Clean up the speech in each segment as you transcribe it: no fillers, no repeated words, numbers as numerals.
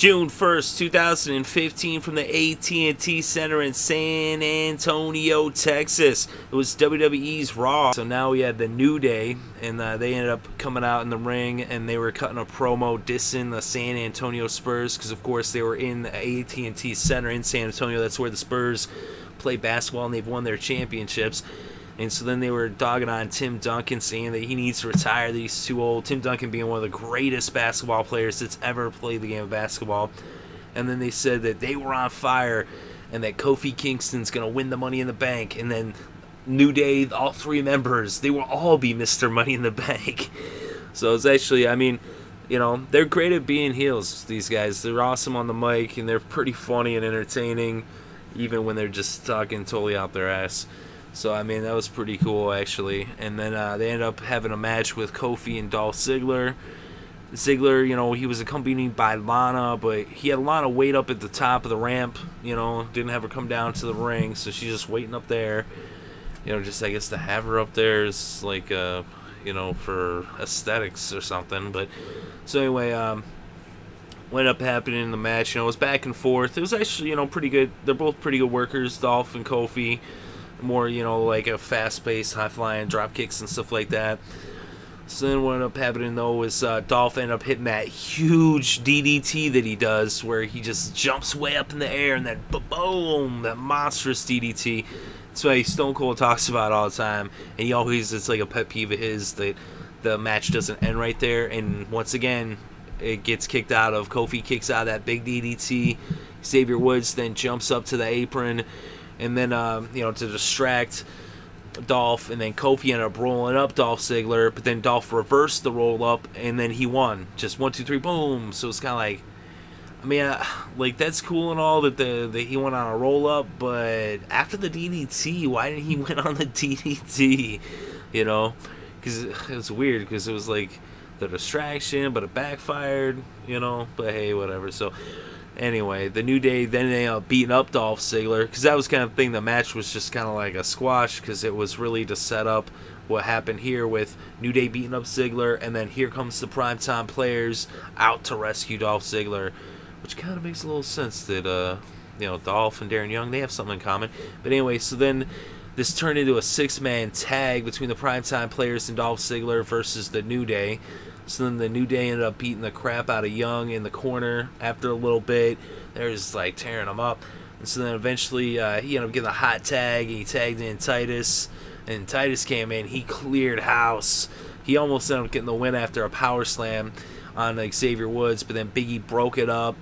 June 1st, 2015 from the AT&T Center in San Antonio, Texas. It was WWE's Raw. So now we had the New Day, and they ended up coming out in the ring, and they were cutting a promo dissing the San Antonio Spurs, because of course they were in the AT&T Center in San Antonio. That's where the Spurs play basketball, and they've won their championships. And so then they were dogging on Tim Duncan, saying that he needs to retire, that he's too old. Tim Duncan being one of the greatest basketball players that's ever played the game of basketball. And then they said that they were on fire and that Kofi Kingston's going to win the Money in the Bank. And then New Day, all three members, they will all be Mr. Money in the Bank. So it's actually, I mean, you know, they're great at being heels, these guys. They're awesome on the mic, and they're pretty funny and entertaining, even when they're just talking totally out their ass. So, I mean, that was pretty cool, actually. And then they ended up having a match with Kofi and Dolph Ziggler. Ziggler, you know, he was accompanied by Lana, but he had Lana wait up at the top of the ramp, you know, didn't have her come down to the ring, so she's just waiting up there. You know, just, I guess, to have her up there is, like, you know, for aesthetics or something. But, so anyway, what ended up happening in the match, you know, it was back and forth. It was actually, you know, pretty good. They're both pretty good workers, Dolph and Kofi. More, you know, like a fast-paced, high-flying drop kicks and stuff like that. So then what ended up happening, though, is Dolph ended up hitting that huge DDT that he does, where he just jumps way up in the air, and then boom, that monstrous DDT. That's why Stone Cold talks about it all the time, and he always, it's like a pet peeve of his that the match doesn't end right there, and once again, it gets kicked out of. Kofi kicks out of that big DDT. Xavier Woods then jumps up to the apron, and then, you know, to distract Dolph, and then Kofi ended up rolling up Dolph Ziggler, but then Dolph reversed the roll up, and then he won. Just 1, 2, 3, boom. So it's kind of like, I mean, like, that's cool and all that that he went on a roll up, but after the DDT, why didn't he win on the DDT? You know, because it was weird, because it was like the distraction, but it backfired, you know, but hey, whatever. So anyway, the New Day then they ended up beating up Dolph Ziggler, because that was kind of the thing. The match was just kind of like a squash, because it was really to set up what happened here with New Day beating up Ziggler, and then here comes the Primetime Players out to rescue Dolph Ziggler, which kind of makes a little sense that, you know, Dolph and Darren Young, they have something in common. But anyway, so then this turned into a 6-man tag between the Primetime Players and Dolph Ziggler versus the New Day. So then the New Day ended up beating the crap out of Young in the corner after a little bit. They're just like tearing him up. And so then eventually he ended up getting a hot tag. He tagged in Titus, and Titus came in. He cleared house. He almost ended up getting the win after a power slam on Xavier Woods, but then Big E broke it up.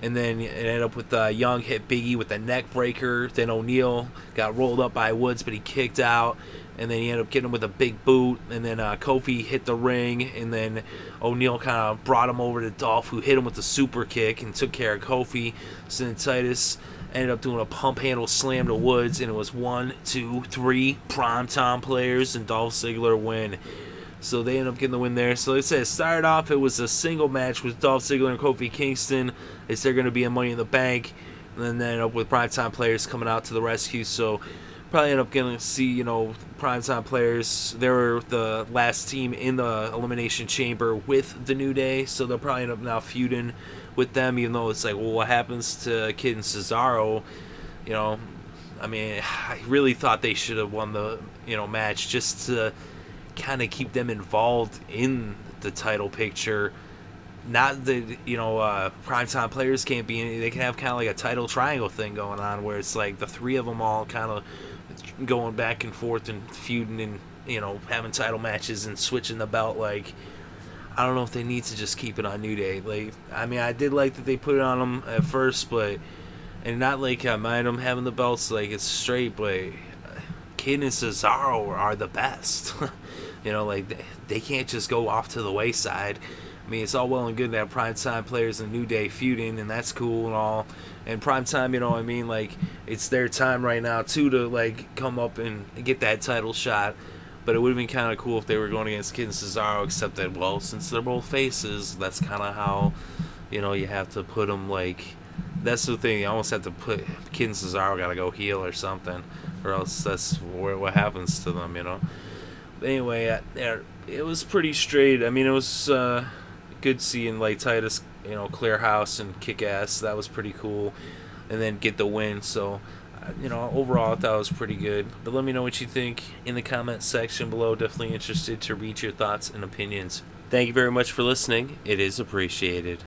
And then it ended up with Young hit Big E with a neck breaker. Then O'Neal got rolled up by Woods, but he kicked out. And then he ended up getting him with a big boot. And then Kofi hit the ring. And then O'Neal kind of brought him over to Dolph, who hit him with a super kick and took care of Kofi. So then Titus ended up doing a pump handle slam to Woods. And it was 1, 2, 3 Primetime Players and Dolph Ziggler win. So they ended up getting the win there. So like I said, it started off, it was a single match with Dolph Ziggler and Kofi Kingston. Is there going to be a Money in the Bank? And then they ended up with Primetime Players coming out to the rescue. So probably end up getting to see, you know, Primetime Players. They were the last team in the Elimination Chamber with the New Day. So they'll probably end up now feuding with them, even though it's like, well, what happens to Kid and Cesaro? You know, I mean, I really thought they should have won the, you know, match just to kind of keep them involved in the title picture. Not that, you know, Primetime Players can't be in, they can have kind of like a title triangle thing going on, where it's like the three of them all kind of going back and forth and feuding and, you know, having title matches and switching the belt. Like, I don't know if they need to just keep it on New Day. Like, I mean, I did like that they put it on them at first, but, and not like I mind them having the belts, like, it's straight, but Kid and Cesaro are the best. You know, like, they can't just go off to the wayside. I mean, it's all well and good to have Primetime Players and New Day feuding, and that's cool and all. And Primetime, you know what I mean? Like, it's their time right now, too, to, like, come up and get that title shot. But it would have been kind of cool if they were going against Kid and Cesaro, except that, well, since they're both faces, that's kind of how, you know, you have to put them, like, that's the thing. You almost have to put Kid and Cesaro got to go heel or something, or else that's what happens to them, you know? But anyway, it was pretty straight. I mean, it was good seeing, like, Titus you know, clear house and kick ass. That was pretty cool, and then get the win. So, you know, overall I thought it was pretty good. But let me know what you think in the comment section below. Definitely interested to read your thoughts and opinions. Thank you very much for listening. It is appreciated.